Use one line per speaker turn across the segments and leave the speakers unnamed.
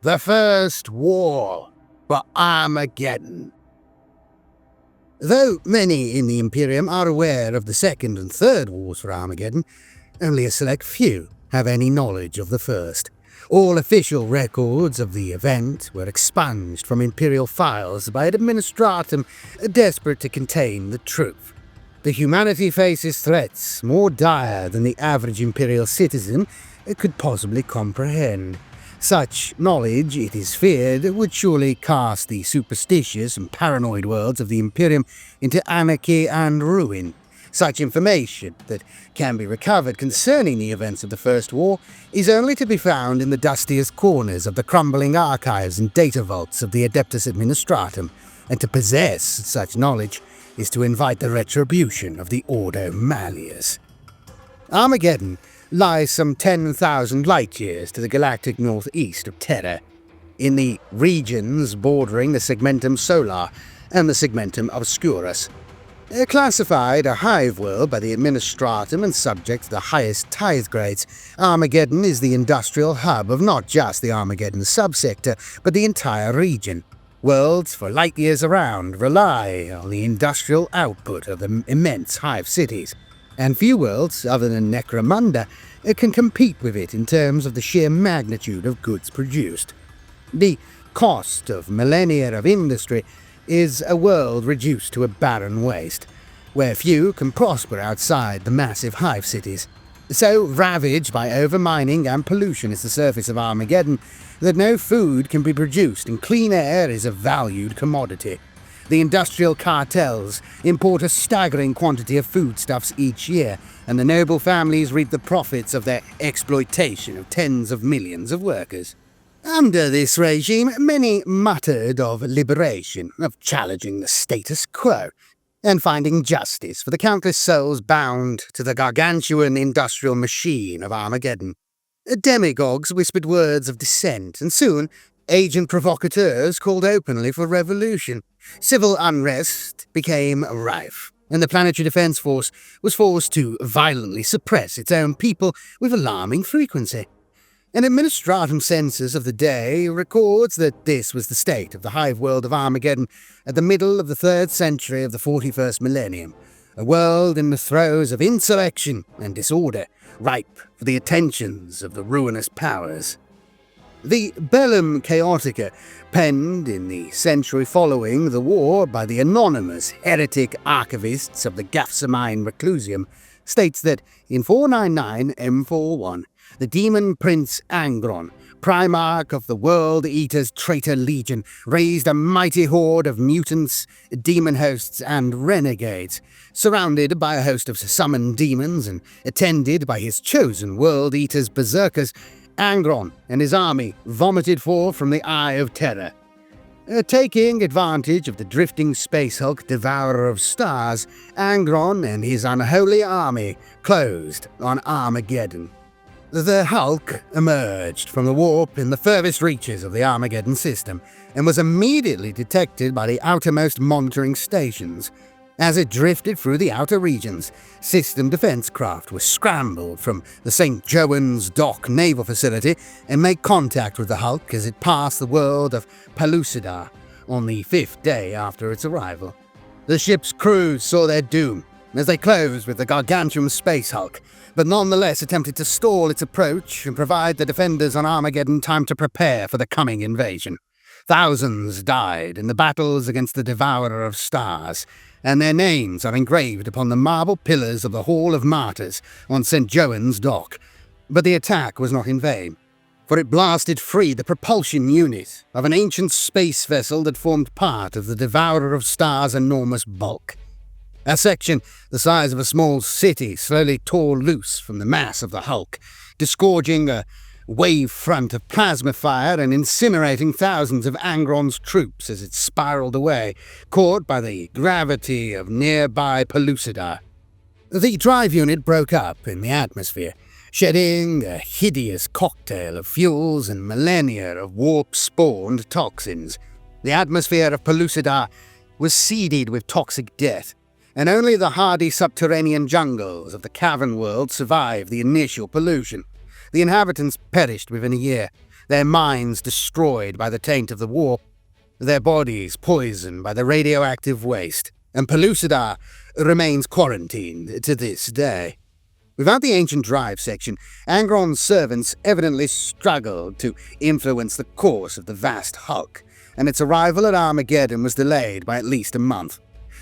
The First War for Armageddon. Though many in the Imperium are aware of the Second and Third Wars for Armageddon, only a select few have any knowledge of the first. All official records of the event were expunged from Imperial files by Administratum, desperate to contain the truth. The humanity faces threats more dire than the average Imperial citizen could possibly comprehend. Such knowledge, it is feared, would surely cast the superstitious and paranoid worlds of the Imperium into anarchy and ruin. Such information that can be recovered concerning the events of the First War is only to be found in the dustiest corners of the crumbling archives and data vaults of the Adeptus Administratum, and to possess such knowledge is to invite the retribution of the Ordo Malleus. Armageddon lies some 10,000 light-years to the galactic northeast of Terra, in the regions bordering the Segmentum Solar and the Segmentum Obscurus. Classified a hive world by the Administratum and subject to the highest tithe grades, Armageddon is the industrial hub of not just the Armageddon subsector, but the entire region. Worlds for light years around rely on the industrial output of the immense hive cities, and few worlds, other than Necromunda, can compete with it in terms of the sheer magnitude of goods produced. The cost of millennia of industry is a world reduced to a barren waste, where few can prosper outside the massive hive cities. So ravaged by overmining and pollution is the surface of Armageddon that no food can be produced and clean air is a valued commodity. The industrial cartels import a staggering quantity of foodstuffs each year, and the noble families reap the profits of their exploitation of tens of millions of workers. Under this regime, many muttered of liberation, of challenging the status quo, and finding justice for the countless souls bound to the gargantuan industrial machine of Armageddon. Demagogues whispered words of dissent, and soon agent provocateurs called openly for revolution. Civil unrest became rife, and the Planetary Defense Force was forced to violently suppress its own people with alarming frequency. An Administratum census of the day records that this was the state of the hive world of Armageddon at the middle of the 3rd century of the 41st millennium, a world in the throes of insurrection and disorder, ripe for the attentions of the ruinous powers. The Bellum Chaotica, penned in the century following the war by the anonymous heretic archivists of the Gethsemane Reclusium, states that in 499 M41, the Daemon Primarch Angron, Primarch of the World Eater's Traitor Legion, raised a mighty horde of mutants, demon hosts, and renegades. Surrounded by a host of summoned demons and attended by his chosen World Eater's berserkers, Angron and his army vomited forth from the Eye of Terror. Taking advantage of the drifting space hulk Devourer of Stars, Angron and his unholy army closed on Armageddon. The Hulk emerged from the warp in the furthest reaches of the Armageddon system and was immediately detected by the outermost monitoring stations. As it drifted through the outer regions, system defense craft were scrambled from the St. John's Dock naval facility and made contact with the Hulk as it passed the world of Pellucidar on the 5th day after its arrival. The ship's crews saw their doom as they closed with the gargantuan space Hulk, but nonetheless attempted to stall its approach and provide the defenders on Armageddon time to prepare for the coming invasion. Thousands died in the battles against the Devourer of Stars, and their names are engraved upon the marble pillars of the Hall of Martyrs on St. John's Dock. But the attack was not in vain, for it blasted free the propulsion unit of an ancient space vessel that formed part of the Devourer of Stars' enormous bulk. A section the size of a small city slowly tore loose from the mass of the Hulk, disgorging a wave front of plasma fire and incinerating thousands of Angron's troops as it spiraled away, caught by the gravity of nearby Pellucidar. The drive unit broke up in the atmosphere, shedding a hideous cocktail of fuels and millennia of warp-spawned toxins. The atmosphere of Pellucidar was seeded with toxic death, and only the hardy subterranean jungles of the cavern world survived the initial pollution. The inhabitants perished within a year, their minds destroyed by the taint of the warp, their bodies poisoned by the radioactive waste, and Pellucidar remains quarantined to this day. Without the ancient drive section, Angron's servants evidently struggled to influence the course of the vast hulk, and its arrival at Armageddon was delayed by at least a month.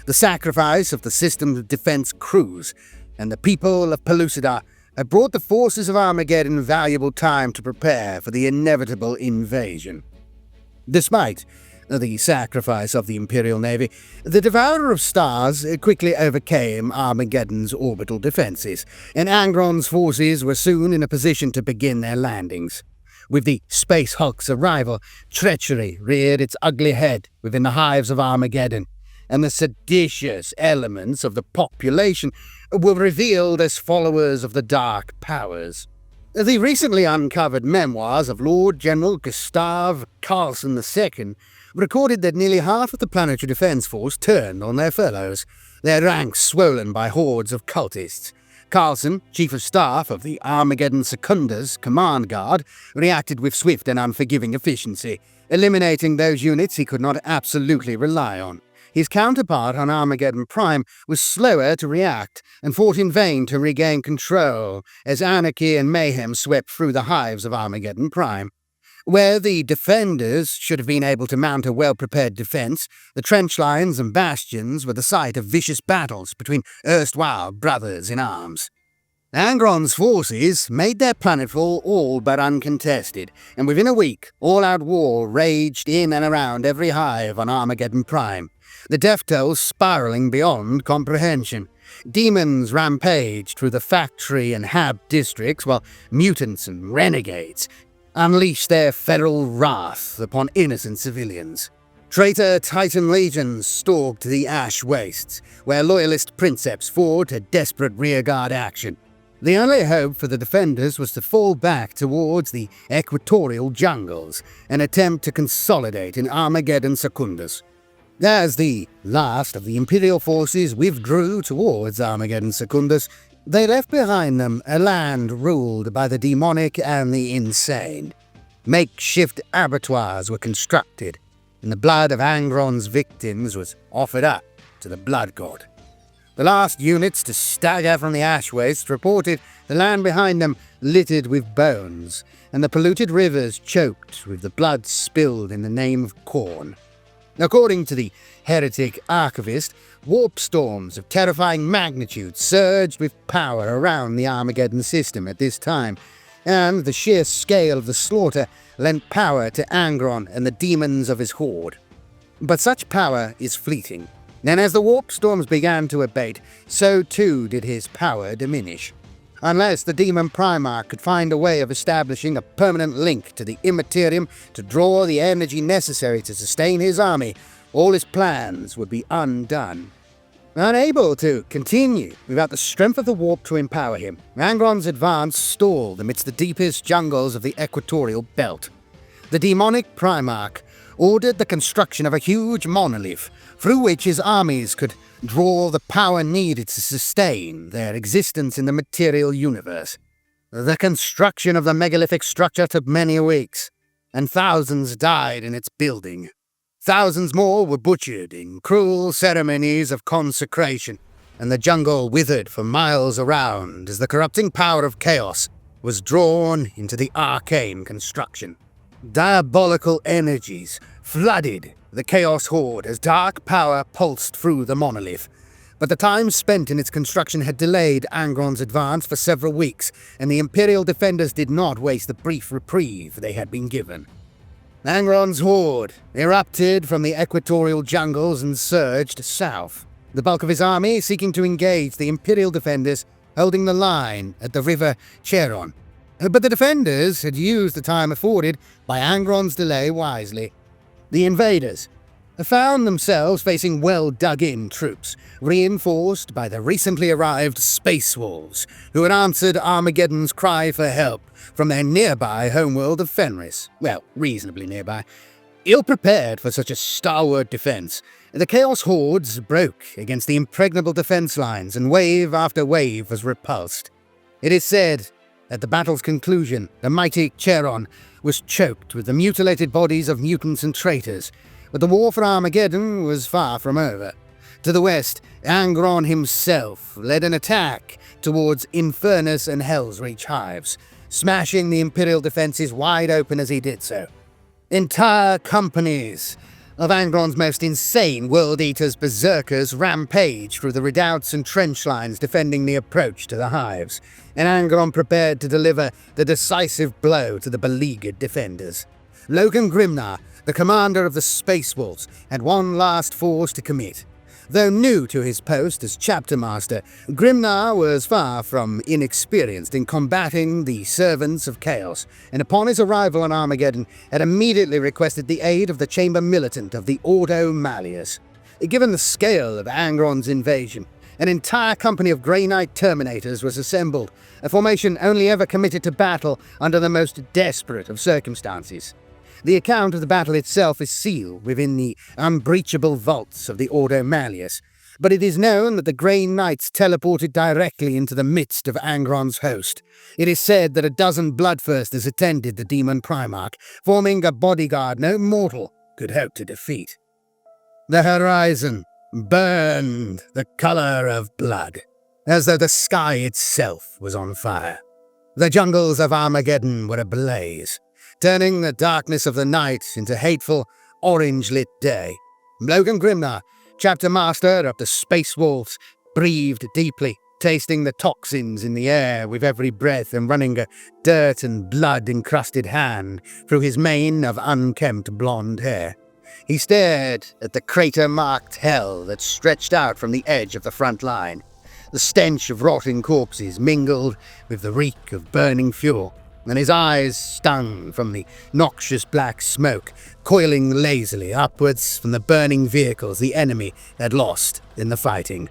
The sacrifice of the system's defense crews and the people of Pellucidar had brought the forces of Armageddon valuable time to prepare for the inevitable invasion. Despite the sacrifice of the Imperial Navy, the Devourer of Stars quickly overcame Armageddon's orbital defenses, and Angron's forces were soon in a position to begin their landings. With the Space Hulk's arrival, treachery reared its ugly head within the hives of Armageddon, and the seditious elements of the population were revealed as followers of the Dark Powers. The recently uncovered memoirs of Lord General Gustav Carlson II recorded that nearly half of the Planetary Defense Force turned on their fellows, their ranks swollen by hordes of cultists. Carlson, Chief of Staff of the Armageddon Secunda's Command Guard, reacted with swift and unforgiving efficiency, eliminating those units he could not absolutely rely on. His counterpart on Armageddon Prime was slower to react and fought in vain to regain control as anarchy and mayhem swept through the hives of Armageddon Prime. Where the defenders should have been able to mount a well-prepared defense, the trench lines and bastions were the site of vicious battles between erstwhile brothers in arms. Angron's forces made their planetfall all but uncontested, and within a week, all-out war raged in and around every hive on Armageddon Prime, the death toll spiraling beyond comprehension. Demons rampaged through the factory and hab districts, while mutants and renegades unleashed their feral wrath upon innocent civilians. Traitor Titan legions stalked the ash wastes, where loyalist princeps fought a desperate rearguard action. The only hope for the defenders was to fall back towards the equatorial jungles and attempt to consolidate in Armageddon Secundus. As the last of the Imperial forces withdrew towards Armageddon Secundus, they left behind them a land ruled by the demonic and the insane. Makeshift abattoirs were constructed, and the blood of Angron's victims was offered up to the blood god. The last units to stagger from the ash waste reported the land behind them littered with bones, and the polluted rivers choked with the blood spilled in the name of corn. According to the heretic archivist, warp storms of terrifying magnitude surged with power around the Armageddon system at this time, and the sheer scale of the slaughter lent power to Angron and the demons of his horde. But such power is fleeting, and as the warp storms began to abate, so too did his power diminish. Unless the Daemon Primarch could find a way of establishing a permanent link to the Immaterium to draw the energy necessary to sustain his army, all his plans would be undone. Unable to continue without the strength of the warp to empower him, Angron's advance stalled amidst the deepest jungles of the equatorial belt. The Daemonic Primarch ordered the construction of a huge monolith through which his armies could draw the power needed to sustain their existence in the material universe. The construction of the megalithic structure took many weeks, and thousands died in its building. Thousands more were butchered in cruel ceremonies of consecration, and the jungle withered for miles around as the corrupting power of chaos was drawn into the arcane construction. Diabolical energies flooded the Chaos Horde as dark power pulsed through the monolith, but the time spent in its construction had delayed Angron's advance for several weeks, and the Imperial defenders did not waste the brief reprieve they had been given. Angron's horde erupted from the equatorial jungles and surged south, the bulk of his army seeking to engage the Imperial defenders holding the line at the river Cheron. But the defenders had used the time afforded by Angron's delay wisely. The invaders found themselves facing well-dug-in troops, reinforced by the recently arrived Space Wolves, who had answered Armageddon's cry for help from their nearby homeworld of Fenris. Well, reasonably nearby. Ill-prepared for such a stalwart defense, the Chaos Hordes broke against the impregnable defense lines, and wave after wave was repulsed. It is said, at the battle's conclusion, the mighty Cheron was choked with the mutilated bodies of mutants and traitors, but the war for Armageddon was far from over. To the west, Angron himself led an attack towards Infernus and Hell's Reach hives, smashing the Imperial defenses wide open as he did so. Entire companies of Angron's most insane World Eaters berserkers rampaged through the redoubts and trench lines defending the approach to the hives, and Angron prepared to deliver the decisive blow to the beleaguered defenders. Logan Grimnar, the commander of the Space Wolves, had one last force to commit. Though new to his post as chapter master, Grimnar was far from inexperienced in combating the servants of chaos, and upon his arrival on Armageddon had immediately requested the aid of the chamber militant of the Ordo Malleus. Given the scale of Angron's invasion, an entire company of Grey Knight Terminators was assembled, a formation only ever committed to battle under the most desperate of circumstances. The account of the battle itself is sealed within the unbreachable vaults of the Ordo Malleus, but it is known that the Grey Knights teleported directly into the midst of Angron's host. It is said that a dozen bloodthirsters attended the Daemon Primarch, forming a bodyguard no mortal could hope to defeat. The horizon burned the color of blood, as though the sky itself was on fire. The jungles of Armageddon were ablaze, turning the darkness of the night into hateful, orange-lit day. Logan Grimnar, chapter master of the Space Wolves, breathed deeply, tasting the toxins in the air with every breath and running a dirt and blood-encrusted hand through his mane of unkempt blonde hair. He stared at the crater-marked hell that stretched out from the edge of the front line. The stench of rotting corpses mingled with the reek of burning fuel, and his eyes stung from the noxious black smoke coiling lazily upwards from the burning vehicles the enemy had lost in the fighting.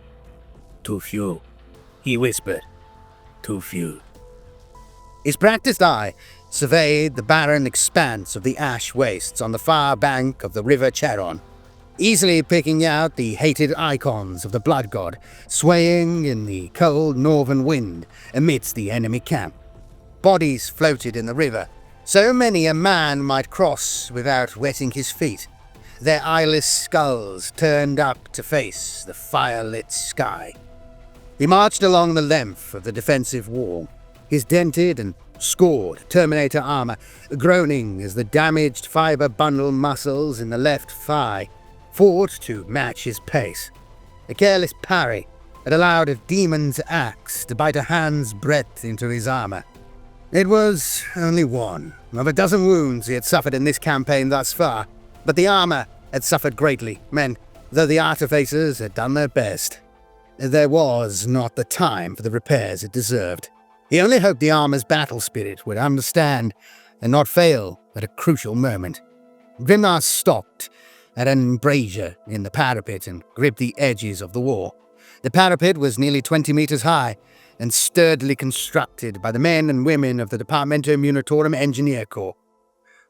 "Too few," he whispered. "Too few." His practiced eye surveyed the barren expanse of the ash wastes on the far bank of the River Charon, easily picking out the hated icons of the blood god swaying in the cold northern wind amidst the enemy camp. Bodies floated in the river, so many a man might cross without wetting his feet, their eyeless skulls turned up to face the fire-lit sky. He marched along the length of the defensive wall, his dented and scored Terminator armor groaning as the damaged fiber bundle muscles in the left thigh fought to match his pace. A careless parry had allowed a demon's axe to bite a hand's breadth into his armor. It was only one of a dozen wounds he had suffered in this campaign thus far, but the armor had suffered greatly, and though the artificers had done their best, there was not the time for the repairs it deserved. He only hoped the armor's battle spirit would understand and not fail at a crucial moment. Grimnar stopped at an embrasure in the parapet and gripped the edges of the wall. The parapet was nearly 20 meters high, and sturdily constructed by the men and women of the Departmentum Unitorum Engineer Corps.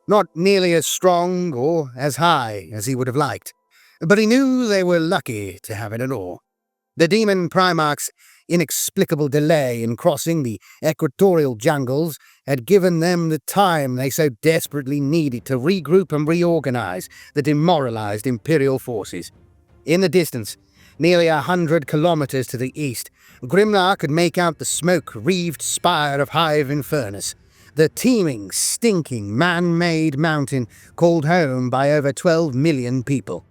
Not nearly as strong or as high as he would have liked, but he knew they were lucky to have it at all. The Daemon Primarch's inexplicable delay in crossing the equatorial jungles had given them the time they so desperately needed to regroup and reorganize the demoralized Imperial forces. In the distance, nearly 100 kilometers to the east, Grimnar could make out the smoke-wreathed spire of Hive Infernus, the teeming, stinking, man-made mountain called home by over 12 million people.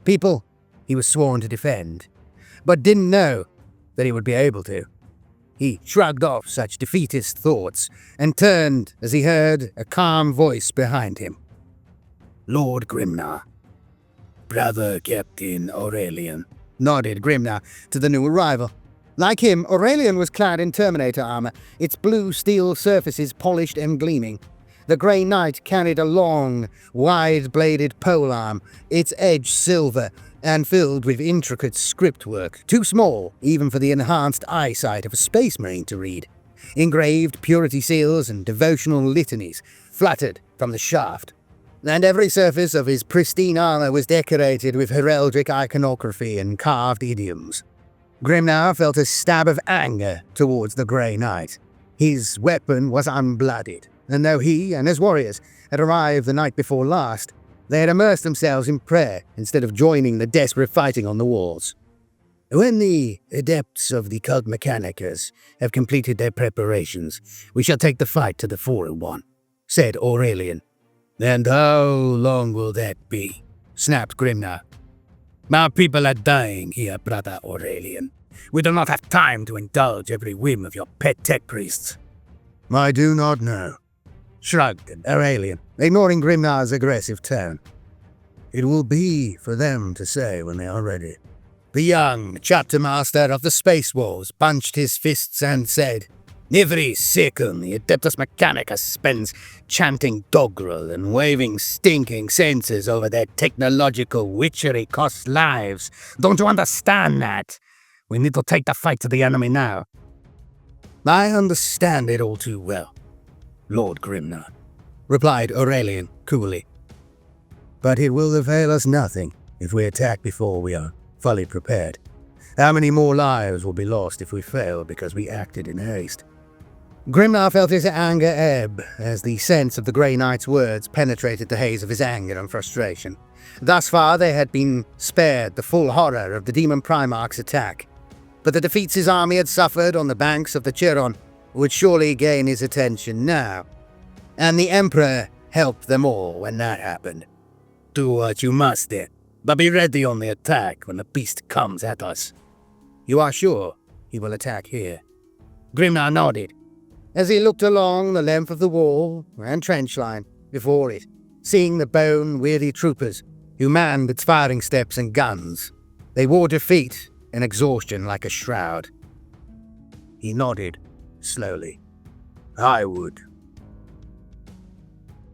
People he was sworn to defend, but didn't know that he would be able to. He shrugged off such defeatist thoughts and turned as he heard a calm voice behind him. "Lord Grimnar." "Brother Captain Aurelian," nodded Grimnar to the new arrival. Like him, Aurelian was clad in Terminator armor, its blue steel surfaces polished and gleaming. The Grey Knight carried a long, wide-bladed polearm, its edge silver and filled with intricate script work, too small even for the enhanced eyesight of a space marine to read. Engraved purity seals and devotional litanies fluttered from the shaft, and every surface of his pristine armor was decorated with heraldic iconography and carved idioms. Grimnar felt a stab of anger towards the Grey Knight. His weapon was unblooded, and though he and his warriors had arrived the night before last, they had immersed themselves in prayer instead of joining the desperate fighting on the walls. When the adepts of the cult Mechanicus have completed their preparations, we shall take the fight to the 4-in-1, said Aurelian. And how long will that be? Snapped Grimnar. Our people are dying here, brother Aurelian. We do not have time to indulge every whim of your pet tech priests. I do not know, shrugged Aurelian, ignoring Grimnar's aggressive tone. It will be for them to say when they are ready. The young chapter master of the Space Wars punched his fists and said, Every second the Adeptus Mechanicus spends chanting doggerel and waving stinking censers over their technological witchery costs lives. Don't you understand that? We need to take the fight to the enemy now. I understand it all too well, Lord Grimnar, replied Aurelian coolly. But it will avail us nothing if we attack before we are fully prepared. How many more lives will be lost if we fail because we acted in haste? Grimnar felt his anger ebb as the sense of the Grey Knight's words penetrated the haze of his anger and frustration. Thus far they had been spared the full horror of the Daemon Primarch's attack, but the defeats his army had suffered on the banks of the Chiron would surely gain his attention now, and the Emperor helped them all when that happened. Do what you must then, but be ready on the attack when the beast comes at us. You are sure he will attack here? Grimnar nodded, as he looked along the length of the wall and trench line before it, seeing the bone-weary troopers who manned its firing steps and guns. They wore defeat and exhaustion like a shroud. He nodded slowly. I would.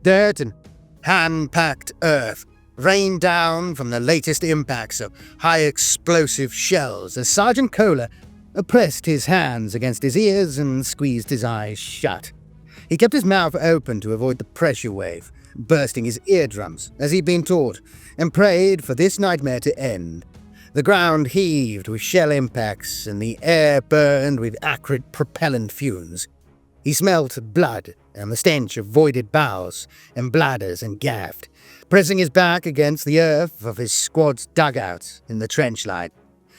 Dirt and hand-packed earth rained down from the latest impacts of high-explosive shells as Sergeant Kohler pressed his hands against his ears and squeezed his eyes shut. He kept his mouth open to avoid the pressure wave, bursting his eardrums, as he'd been taught, and prayed for this nightmare to end. The ground heaved with shell impacts, and the air burned with acrid propellant fumes. He smelt blood and the stench of voided bowels and bladders and gaffed, pressing his back against the earth of his squad's dugouts in the trench line.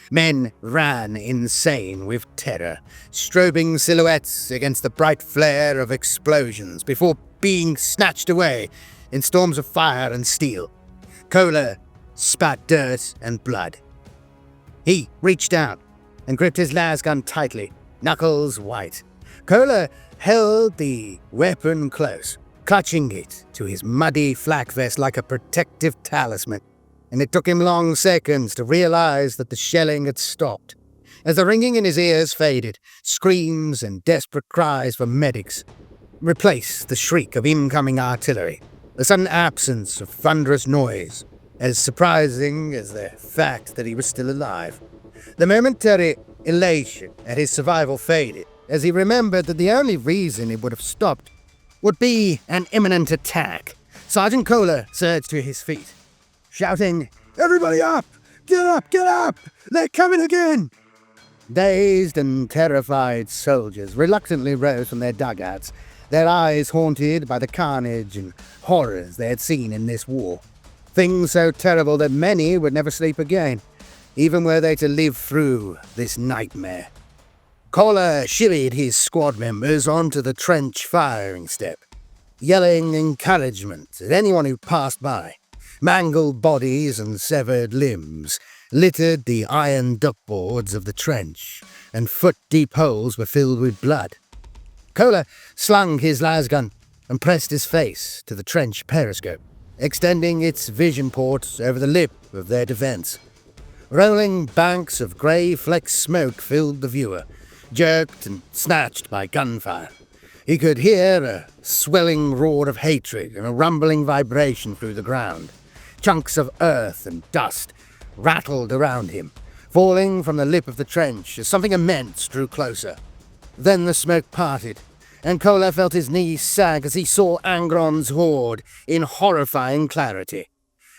Men ran insane with terror, strobing silhouettes against the bright flare of explosions before being snatched away in storms of fire and steel. Kohler spat dirt and blood. He reached out and gripped his lasgun tightly, knuckles white. Kohler held the weapon close, clutching it to his muddy flak vest like a protective talisman, and it took him long seconds to realize that the shelling had stopped. As the ringing in his ears faded, screams and desperate cries for medics replaced the shriek of incoming artillery, the sudden absence of thunderous noise, as surprising as the fact that he was still alive. The momentary elation at his survival faded, as he remembered that the only reason it would have stopped would be an imminent attack. Sergeant Kohler surged to his feet, shouting, "Everybody up! Get up! Get up! They're coming again!" Dazed and terrified soldiers reluctantly rose from their dugouts, their eyes haunted by the carnage and horrors they had seen in this war. Things so terrible that many would never sleep again, even were they to live through this nightmare. Kohler shimmied his squad members onto the trench firing step, yelling encouragement at anyone who passed by. Mangled bodies and severed limbs littered the iron duckboards of the trench, and foot-deep holes were filled with blood. Kohler slung his lasgun and pressed his face to the trench periscope, extending its vision port over the lip of their defense. Rolling banks of grey-flecked smoke filled the viewer, jerked and snatched by gunfire. He could hear a swelling roar of hatred and a rumbling vibration through the ground. Chunks of earth and dust rattled around him, falling from the lip of the trench as something immense drew closer. Then the smoke parted, and Kohler felt his knees sag as he saw Angron's horde in horrifying clarity.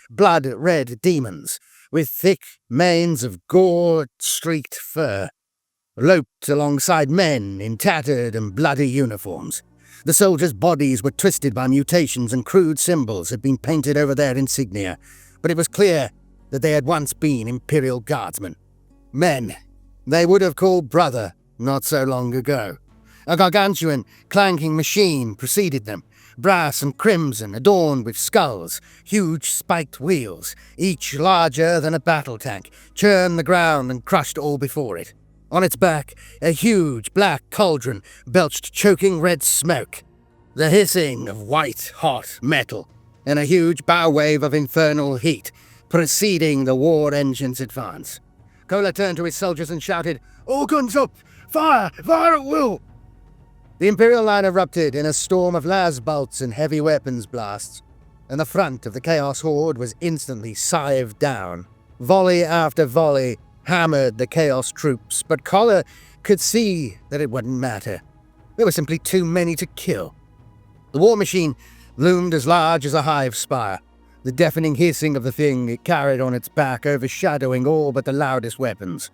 Blood-red demons, with thick manes of gore-streaked fur, loped alongside men in tattered and bloody uniforms. The soldiers' bodies were twisted by mutations and crude symbols had been painted over their insignia, but it was clear that they had once been Imperial guardsmen. Men they would have called brother not so long ago. A gargantuan, clanking machine preceded them, brass and crimson, adorned with skulls, huge spiked wheels, each larger than a battle tank, churned the ground and crushed all before it. On its back, a huge black cauldron belched choking red smoke, the hissing of white-hot metal, and a huge bow wave of infernal heat preceding the war engine's advance. Kola turned to his soldiers and shouted, "All guns up! Fire! Fire at will!" The Imperial line erupted in a storm of las bolts and heavy weapons blasts, and the front of the Chaos Horde was instantly scythed down. Volley after volley hammered the Chaos troops, but Kola could see that it wouldn't matter. There were simply too many to kill. The war machine loomed as large as a hive spire, the deafening hissing of the thing it carried on its back overshadowing all but the loudest weapons.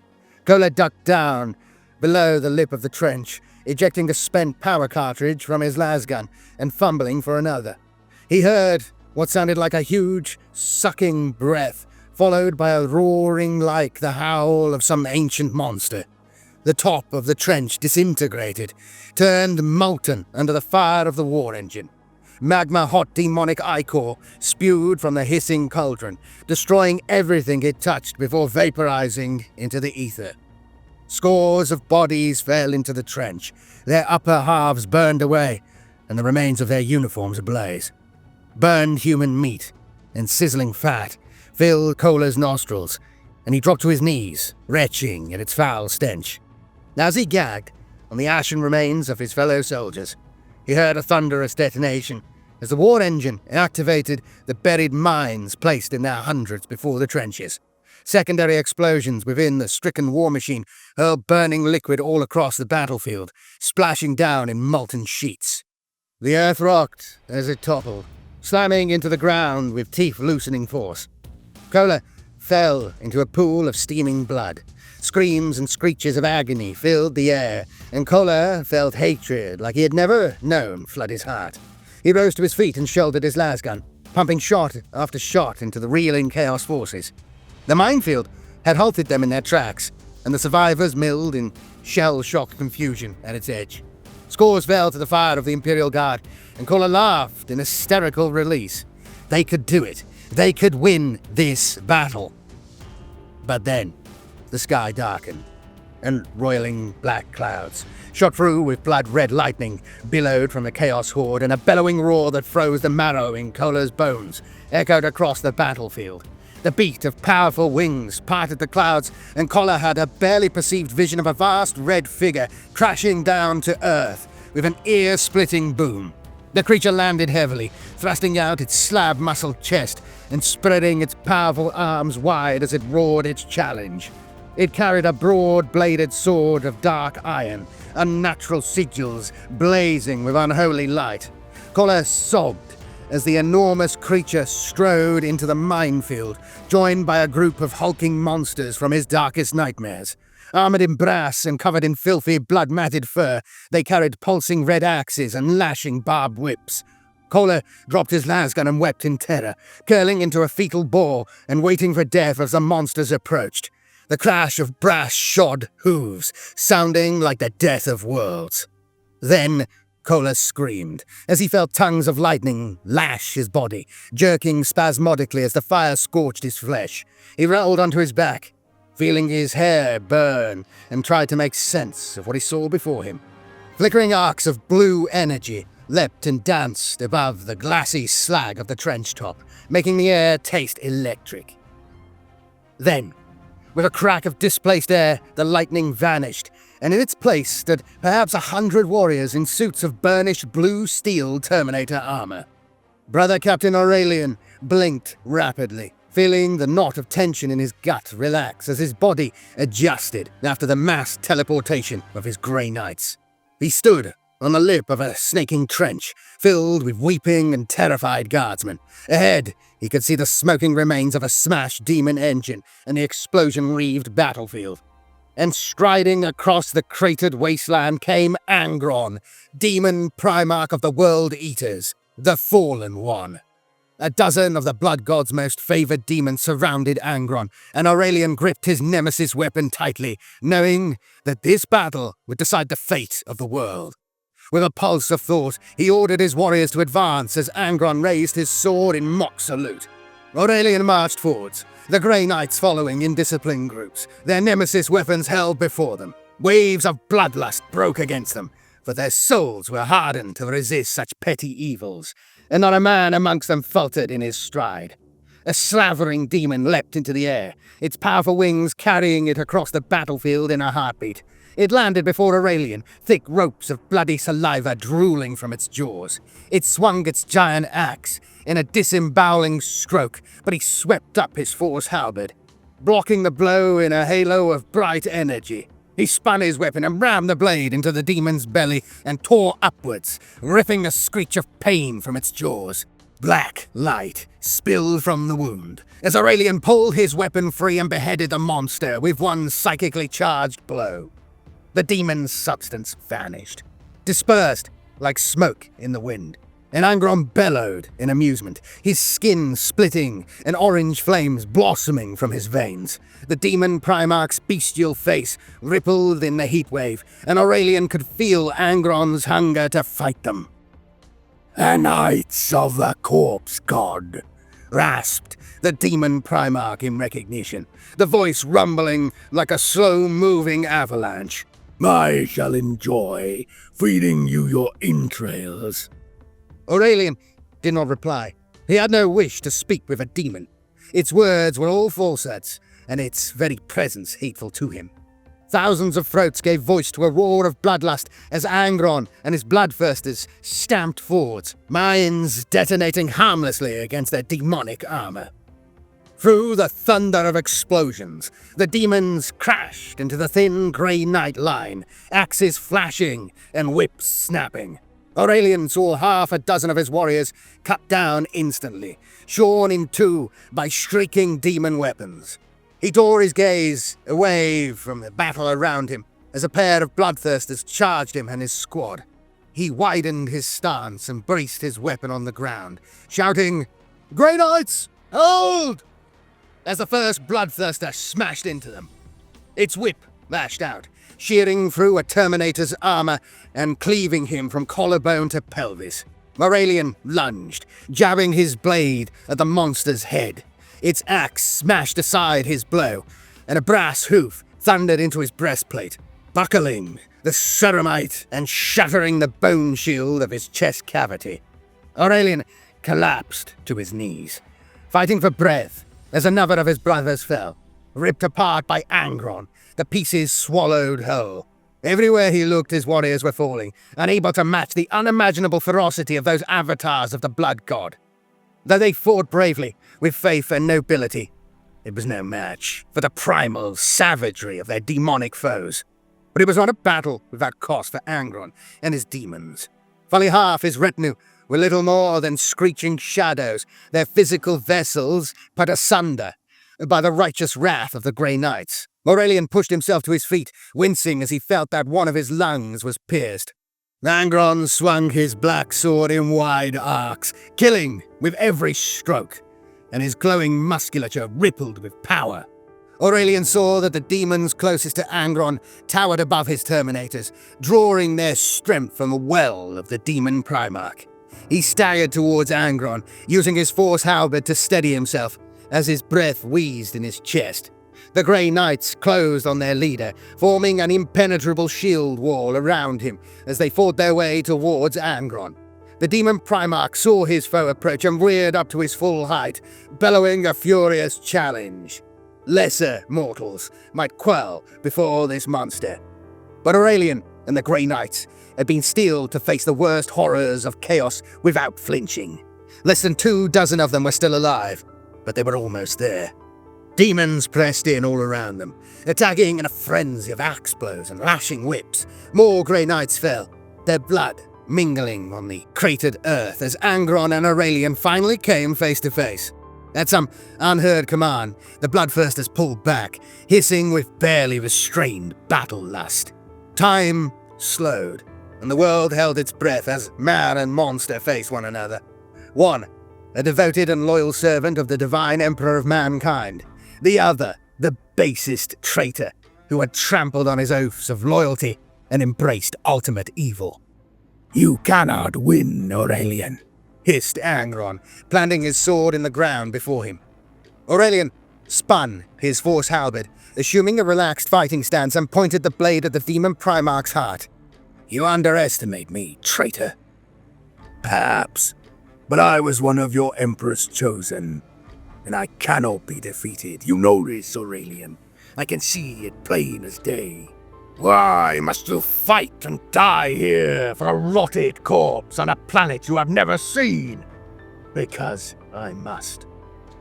Kola ducked down below the lip of the trench, ejecting a spent power cartridge from his lasgun and fumbling for another. He heard what sounded like a huge, sucking breath, followed by a roaring like the howl of some ancient monster. The top of the trench disintegrated, turned molten under the fire of the war engine. Magma-hot daemonic ichor spewed from the hissing cauldron, destroying everything it touched before vaporizing into the ether. Scores of bodies fell into the trench, their upper halves burned away, and the remains of their uniforms ablaze. Burned human meat and sizzling fat filled Kola's nostrils, and he dropped to his knees, retching at its foul stench. As he gagged on the ashen remains of his fellow soldiers, he heard a thunderous detonation as the war engine activated the buried mines placed in their hundreds before the trenches. Secondary explosions within the stricken war machine hurled burning liquid all across the battlefield, splashing down in molten sheets. The earth rocked as it toppled, slamming into the ground with teeth-loosening force. Kola fell into a pool of steaming blood. Screams and screeches of agony filled the air, and Kola felt hatred like he had never known flood his heart. He rose to his feet and shouldered his lasgun, pumping shot after shot into the reeling Chaos forces. The minefield had halted them in their tracks, and the survivors milled in shell-shocked confusion at its edge. Scores fell to the fire of the Imperial Guard, and Kola laughed in hysterical release. They could do it. They could win this battle. But then the sky darkened, and roiling black clouds, shot through with blood-red lightning, billowed from the Chaos Horde, and a bellowing roar that froze the marrow in Kola's bones echoed across the battlefield. The beat of powerful wings parted the clouds, and Kola had a barely perceived vision of a vast red figure crashing down to earth with an ear-splitting boom. The creature landed heavily, thrusting out its slab-muscled chest and spreading its powerful arms wide as it roared its challenge. It carried a broad-bladed sword of dark iron, unnatural sigils blazing with unholy light. Kola sobbed as the enormous creature strode into the minefield, joined by a group of hulking monsters from his darkest nightmares. Armored in brass and covered in filthy, blood-matted fur, they carried pulsing red axes and lashing barbed whips. Kola dropped his lasgun and wept in terror, curling into a fetal ball and waiting for death as the monsters approached. The crash of brass-shod hooves, sounding like the death of worlds. Then Kola screamed, as he felt tongues of lightning lash his body, jerking spasmodically as the fire scorched his flesh. He rolled onto his back, feeling his hair burn, and tried to make sense of what he saw before him. Flickering arcs of blue energy leapt and danced above the glassy slag of the trench top, making the air taste electric. Then, with a crack of displaced air, the lightning vanished, and in its place stood perhaps 100 warriors in suits of burnished blue steel Terminator armor. Brother Captain Aurelian blinked rapidly, feeling the knot of tension in his gut relax as his body adjusted after the mass teleportation of his Grey Knights. He stood on the lip of a snaking trench, filled with weeping and terrified guardsmen. Ahead, he could see the smoking remains of a smashed demon engine and the explosion-reaved battlefield. and striding across the cratered wasteland came Angron, Daemon Primarch of the World Eaters, the Fallen One. A dozen of the Blood God's most favored demons surrounded Angron, and Aurelian gripped his nemesis weapon tightly, knowing that this battle would decide the fate of the world. With a pulse of thought, he ordered his warriors to advance as Angron raised his sword in mock salute. Aurelian marched forwards, the Grey Knights following in disciplined groups, their nemesis weapons held before them. Waves of bloodlust broke against them, for their souls were hardened to resist such petty evils, and not a man amongst them faltered in his stride. A slavering demon leapt into the air, its powerful wings carrying it across the battlefield in a heartbeat. It landed before Aurelian, thick ropes of bloody saliva drooling from its jaws. It swung its giant axe in a disemboweling stroke, but he swept up his force halberd, blocking the blow in a halo of bright energy. He spun his weapon and rammed the blade into the demon's belly and tore upwards, ripping a screech of pain from its jaws. Black light spilled from the wound as Aurelian pulled his weapon free and beheaded the monster with one psychically charged blow. The demon's substance vanished, dispersed like smoke in the wind, and Angron bellowed in amusement, his skin splitting and orange flames blossoming from his veins. The Daemon Primarch's bestial face rippled in the heatwave, and Aurelian could feel Angron's hunger to fight them. "The Knights of the Corpse God," rasped the Daemon Primarch in recognition, the voice rumbling like a slow-moving avalanche. "I shall enjoy feeding you your entrails." Aurelian did not reply. He had no wish to speak with a demon. Its words were all falsehoods, and its very presence hateful to him. Thousands of throats gave voice to a roar of bloodlust as Angron and his bloodthirsters stamped forwards, minds detonating harmlessly against their demonic armor. Through the thunder of explosions, the demons crashed into the thin Grey Knight line, axes flashing and whips snapping. Aurelian saw half a dozen of his warriors cut down instantly, shorn in two by shrieking demon weapons. He tore his gaze away from the battle around him as a pair of bloodthirsters charged him and his squad. He widened his stance and braced his weapon on the ground, shouting, "Grey Knights, hold!" as the first bloodthirster smashed into them. Its whip lashed out, shearing through a Terminator's armor and cleaving him from collarbone to pelvis. Aurelian lunged, jabbing his blade at the monster's head. Its axe smashed aside his blow, and a brass hoof thundered into his breastplate, buckling the ceramite and shattering the bone shield of his chest cavity. Aurelian collapsed to his knees, fighting for breath as another of his brothers fell, ripped apart by Angron, the pieces swallowed whole. Everywhere he looked, his warriors were falling, unable to match the unimaginable ferocity of those avatars of the Blood God. Though they fought bravely, with faith and nobility, it was no match for the primal savagery of their demonic foes. But it was not a battle without cost for Angron and his demons. Fully half his retinue were little more than screeching shadows, their physical vessels put asunder by the righteous wrath of the Grey Knights. Aurelian pushed himself to his feet, wincing as he felt that one of his lungs was pierced. Angron swung his black sword in wide arcs, killing with every stroke, and his glowing musculature rippled with power. Aurelian saw that the demons closest to Angron towered above his Terminators, drawing their strength from the well of the Daemon Primarch. He staggered towards Angron, using his force halberd to steady himself as his breath wheezed in his chest. The Grey Knights closed on their leader, forming an impenetrable shield wall around him as they fought their way towards Angron. The Daemon Primarch saw his foe approach and reared up to his full height, bellowing a furious challenge. Lesser mortals might quail before this monster. But Aurelian and the Grey Knights had been steeled to face the worst horrors of chaos without flinching. Less than 24 of them were still alive, but they were almost there. Demons pressed in all around them, attacking in a frenzy of axe blows and lashing whips. More Grey Knights fell, their blood mingling on the cratered earth as Angron and Aurelian finally came face to face. At some unheard command, the Bloodthirsters pulled back, hissing with barely restrained battle lust. Time slowed, and the world held its breath as man and monster faced one another. One, a devoted and loyal servant of the divine emperor of mankind. The other, the basest traitor, who had trampled on his oaths of loyalty and embraced ultimate evil. "You cannot win, Aurelian," hissed Angron, planting his sword in the ground before him. Aurelian spun his force halberd, assuming a relaxed fighting stance, and pointed the blade at the Daemon Primarch's heart. "You underestimate me, traitor." "Perhaps, but I was one of your Emperor's chosen, and I cannot be defeated. You know this, Aurelian. I can see it plain as day." "Why must you fight and die here for a rotted corpse on a planet you have never seen?" "Because I must,"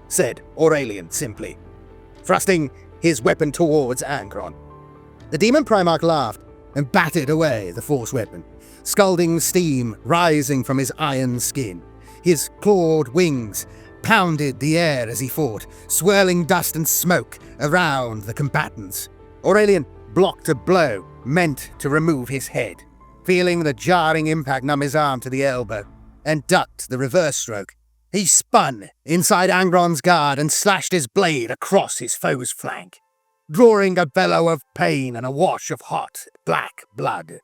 said Aurelian simply, thrusting his weapon towards Angron. The Daemon Primarch laughed and batted away the force weapon, scalding steam rising from his iron skin. His clawed wings pounded the air as he fought, swirling dust and smoke around the combatants. Aurelian blocked a blow meant to remove his head, feeling the jarring impact numb his arm to the elbow, and ducked the reverse stroke. He spun inside Angron's guard and slashed his blade across his foe's flank, drawing a bellow of pain and a wash of hot, black blood.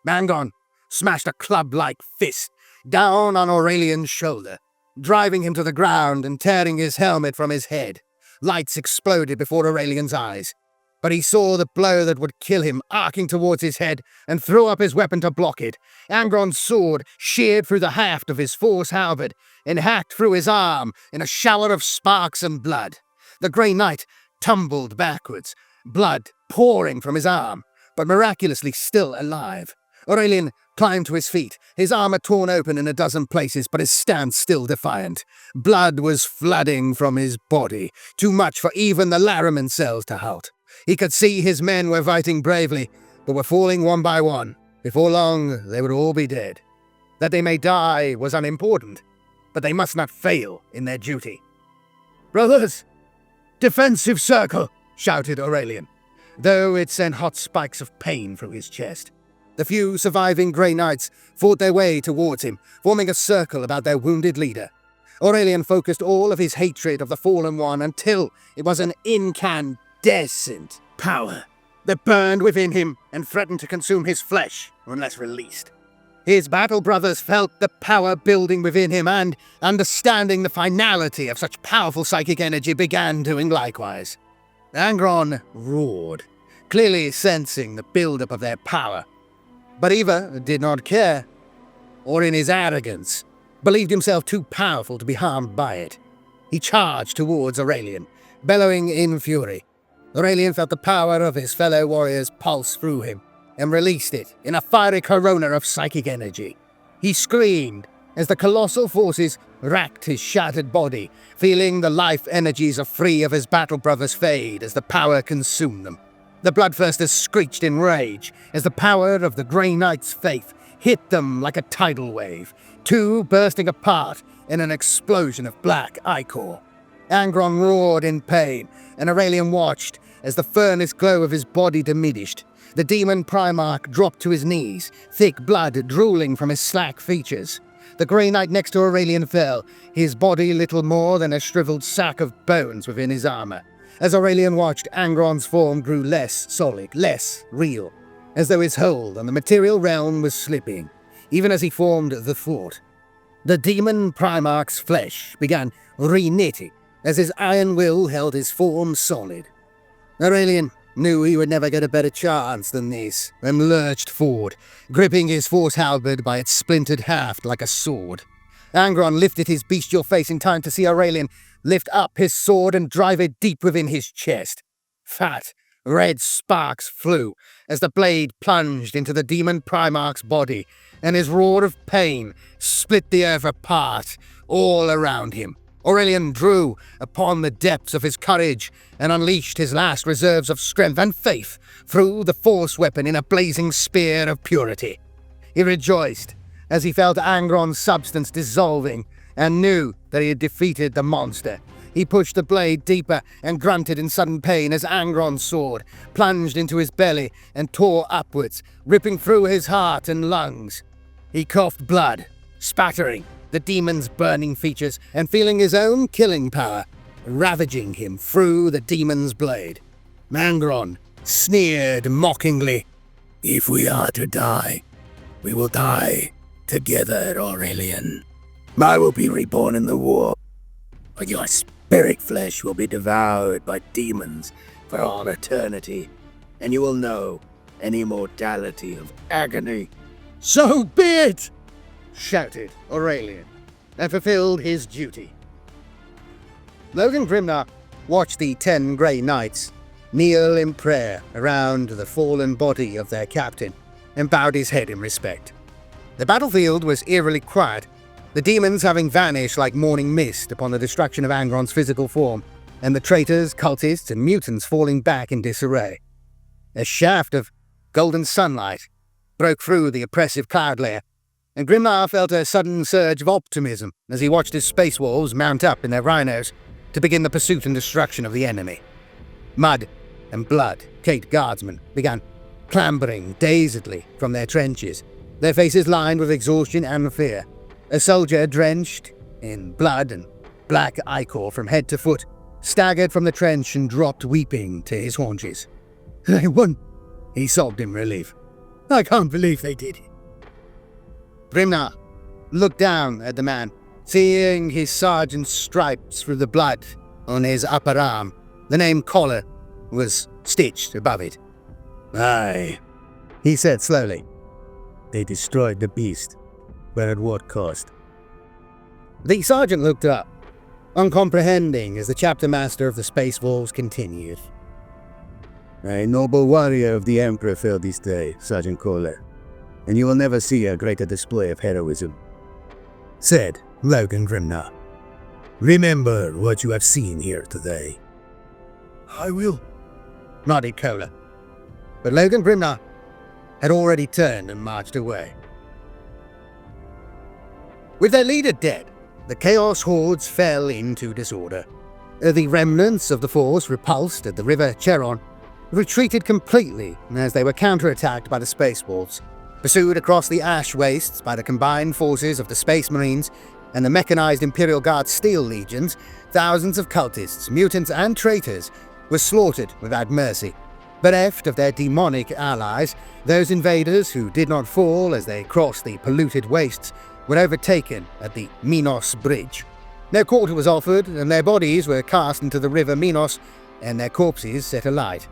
Angron smashed a club-like fist down on Aurelian's shoulder, driving him to the ground and tearing his helmet from his head. Lights exploded before Aurelian's eyes, but he saw the blow that would kill him arcing towards his head and threw up his weapon to block it. Angron's sword sheared through the haft of his force halberd and hacked through his arm in a shower of sparks and blood. The Grey Knight tumbled backwards, blood pouring from his arm, but miraculously still alive. Aurelian climbed to his feet, his armor torn open in a dozen places, but his stance still defiant. Blood was flooding from his body, too much for even the Laraman cells to halt. He could see his men were fighting bravely, but were falling one by one. Before long, they would all be dead. That they may die was unimportant, but they must not fail in their duty. "Brothers! Defensive circle!" shouted Aurelian, though it sent hot spikes of pain through his chest. The few surviving Grey Knights fought their way towards him, forming a circle about their wounded leader. Aurelian focused all of his hatred of the Fallen One until it was an incandescent power that burned within him and threatened to consume his flesh unless released. His battle brothers felt the power building within him and, understanding the finality of such powerful psychic energy, began doing likewise. Angron roared, clearly sensing the build-up of their power. But Eva did not care, or in his arrogance, believed himself too powerful to be harmed by it. He charged towards Aurelian, bellowing in fury. Aurelian felt the power of his fellow warriors pulse through him, and released it in a fiery corona of psychic energy. He screamed as the colossal forces racked his shattered body, feeling the life energies of three of his battle brothers fade as the power consumed them. The Bloodthirsters screeched in rage as the power of the Grey Knight's faith hit them like a tidal wave, two bursting apart in an explosion of black ichor. Angron roared in pain, and Aurelian watched as the furnace glow of his body diminished. The Daemon Primarch dropped to his knees, thick blood drooling from his slack features. The Grey Knight next to Aurelian fell, his body little more than a shriveled sack of bones within his armor. As Aurelian watched, Angron's form grew less solid, less real, as though his hold on the material realm was slipping, even as he formed the thought. The Daemon Primarch's flesh began re-knitting, as his iron will held his form solid. Aurelian knew he would never get a better chance than this, and lurched forward, gripping his force halberd by its splintered haft like a sword. Angron lifted his bestial face in time to see Aurelian lift up his sword and drive it deep within his chest. Fat, red sparks flew as the blade plunged into the Daemon Primarch's body, and his roar of pain split the earth apart all around him. Aurelian drew upon the depths of his courage and unleashed his last reserves of strength and faith through the force weapon in a blazing spear of purity. He rejoiced as he felt Angron's substance dissolving and knew that he had defeated the monster. He pushed the blade deeper and grunted in sudden pain as Angron's sword plunged into his belly and tore upwards, ripping through his heart and lungs. He coughed blood, spattering the demon's burning features and feeling his own killing power ravaging him through the demon's blade. Angron sneered mockingly. "If we are to die, we will die together, Aurelian. I will be reborn in the war, but your spirit flesh will be devoured by demons for all eternity, and you will know an immortality of agony." "So be it!" shouted Aurelian, and fulfilled his duty. Logan Grimnar watched the 10 Grey Knights kneel in prayer around the fallen body of their captain and bowed his head in respect. The battlefield was eerily quiet, the demons having vanished like morning mist upon the destruction of Angron's physical form, and the traitors, cultists, and mutants falling back in disarray. A shaft of golden sunlight broke through the oppressive cloud layer, and Grimnar felt a sudden surge of optimism as he watched his space wolves mount up in their rhinos to begin the pursuit and destruction of the enemy. Mud and blood-caked guardsmen began clambering dazedly from their trenches, their faces lined with exhaustion and fear. A soldier drenched in blood and black ichor from head to foot staggered from the trench and dropped weeping to his haunches. "They won," he sobbed in relief. "I can't believe they did it." Grimnar looked down at the man, seeing his sergeant's stripes through the blood on his upper arm. The name collar was stitched above it. "Aye," he said slowly. "They destroyed the beast, but at what cost?" The sergeant looked up, uncomprehending as the chapter master of the Space Wolves continued. "A noble warrior of the Emperor fell this day, Sergeant Kohler, and you will never see a greater display of heroism," said Logan Grimnar. "Remember what you have seen here today." "I will," nodded Kohler. But Logan Grimnar had already turned and marched away. With their leader dead, the Chaos Hordes fell into disorder. The remnants of the force repulsed at the River Cheron retreated completely as they were counterattacked by the Space Wolves, pursued across the ash wastes by the combined forces of the Space Marines and the mechanized Imperial Guard Steel Legions. Thousands of cultists, mutants, and traitors were slaughtered without mercy. Bereft of their demonic allies, those invaders who did not fall as they crossed the polluted wastes were overtaken at the Minos Bridge. No quarter was offered, and their bodies were cast into the river Minos and their corpses set alight,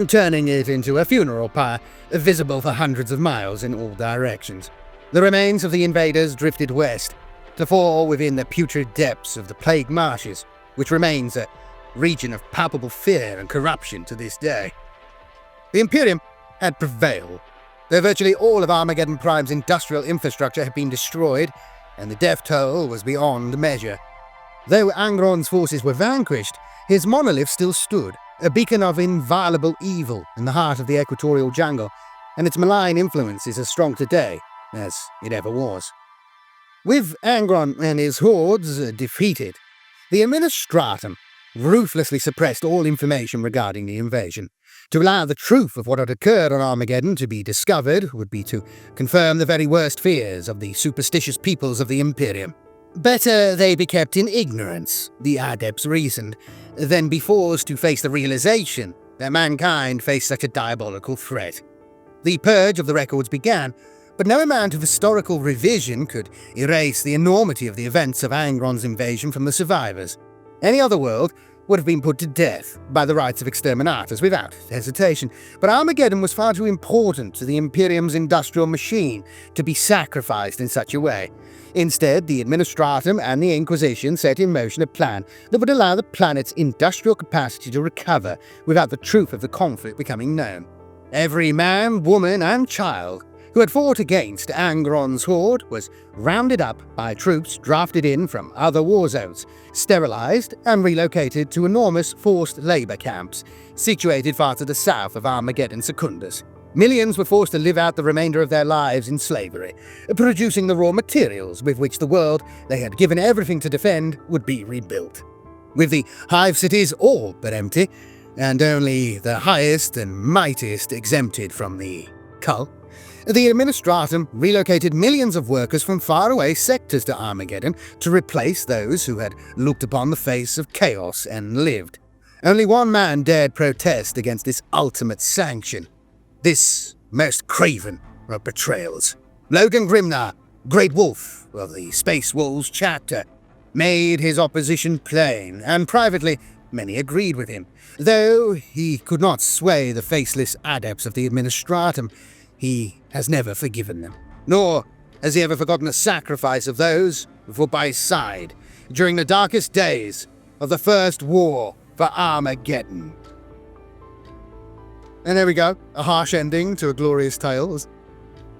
turning it into a funeral pyre visible for hundreds of miles in all directions. The remains of the invaders drifted west to fall within the putrid depths of the Plague Marshes, which remains a region of palpable fear and corruption to this day. The Imperium had prevailed, though virtually all of Armageddon Prime's industrial infrastructure had been destroyed, and the death toll was beyond measure. Though Angron's forces were vanquished, his monolith still stood, a beacon of inviolable evil in the heart of the equatorial jungle, and its malign influence is as strong today as it ever was. With Angron and his hordes defeated, the Administratum ruthlessly suppressed all information regarding the invasion. To allow the truth of what had occurred on Armageddon to be discovered would be to confirm the very worst fears of the superstitious peoples of the Imperium. Better they be kept in ignorance, the adepts reasoned, than be forced to face the realization that mankind faced such a diabolical threat. The purge of the records began, but no amount of historical revision could erase the enormity of the events of Angron's invasion from the survivors. Any other world would have been put to death by the rights of exterminators without hesitation, but Armageddon was far too important to the Imperium's industrial machine to be sacrificed in such a way. Instead, the Administratum and the Inquisition set in motion a plan that would allow the planet's industrial capacity to recover without the truth of the conflict becoming known. Every man, woman, and child who had fought against Angron's horde was rounded up by troops drafted in from other war zones, sterilized and relocated to enormous forced labor camps situated far to the south of Armageddon Secundus. Millions were forced to live out the remainder of their lives in slavery, producing the raw materials with which the world they had given everything to defend would be rebuilt. With the hive cities all but empty, and only the highest and mightiest exempted from the cull, the Administratum relocated millions of workers from faraway sectors to Armageddon to replace those who had looked upon the face of chaos and lived. Only one man dared protest against this ultimate sanction. This most craven of betrayals. Logan Grimnar, Great Wolf of the Space Wolves chapter, made his opposition plain, and privately many agreed with him. Though he could not sway the faceless adepts of the Administratum, he has never forgiven them. Nor has he ever forgotten the sacrifice of those who fought by his side during the darkest days of the First War for Armageddon. And there we go, a harsh ending to a glorious tale.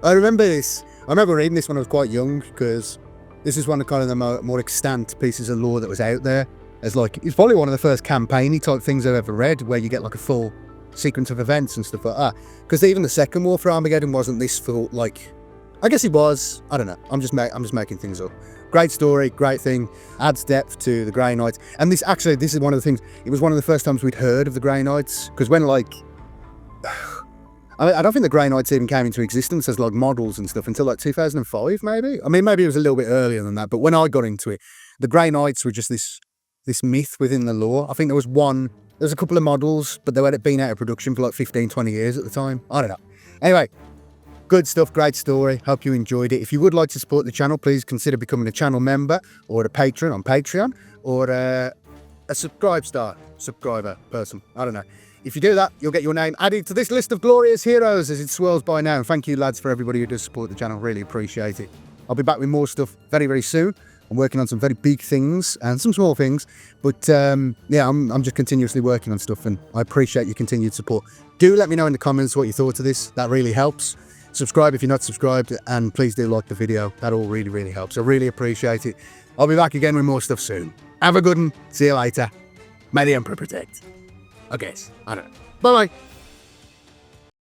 I remember this. I remember reading this when I was quite young, because this is one of kind of the more extant pieces of lore that was out there. It's probably one of the first campaign-y type things I've ever read, where you get like a full sequence of events and stuff like that. Because even the second war for Armageddon wasn't this full, I guess it was. I don't know. I'm just making things up. Great story, great thing. Adds depth to the Grey Knights. And this is one of the things. It was one of the first times we'd heard of the Grey Knights, because when I don't think the Grey Knights even came into existence as models and stuff until 2005, maybe. I mean, maybe it was a little bit earlier than that. But when I got into it, the Grey Knights were just this myth within the lore. I think there was a couple of models, but they had been out of production for 15, 20 years at the time. I don't know. Anyway, good stuff, great story. Hope you enjoyed it. If you would like to support the channel, please consider becoming a channel member or a patron on Patreon, or a subscriber person. I don't know. If you do that, you'll get your name added to this list of glorious heroes as it swirls by now. And thank you, lads, for everybody who does support the channel. Really appreciate it. I'll be back with more stuff very, very soon. I'm working on some very big things and some small things. But yeah, I'm just continuously working on stuff, and I appreciate your continued support. Do let me know in the comments what you thought of this. That really helps. Subscribe if you're not subscribed, and please do like the video. That all really, really helps. I really appreciate it. I'll be back again with more stuff soon. Have a good one. See you later. May the Emperor protect. I guess. I don't know. Bye-bye.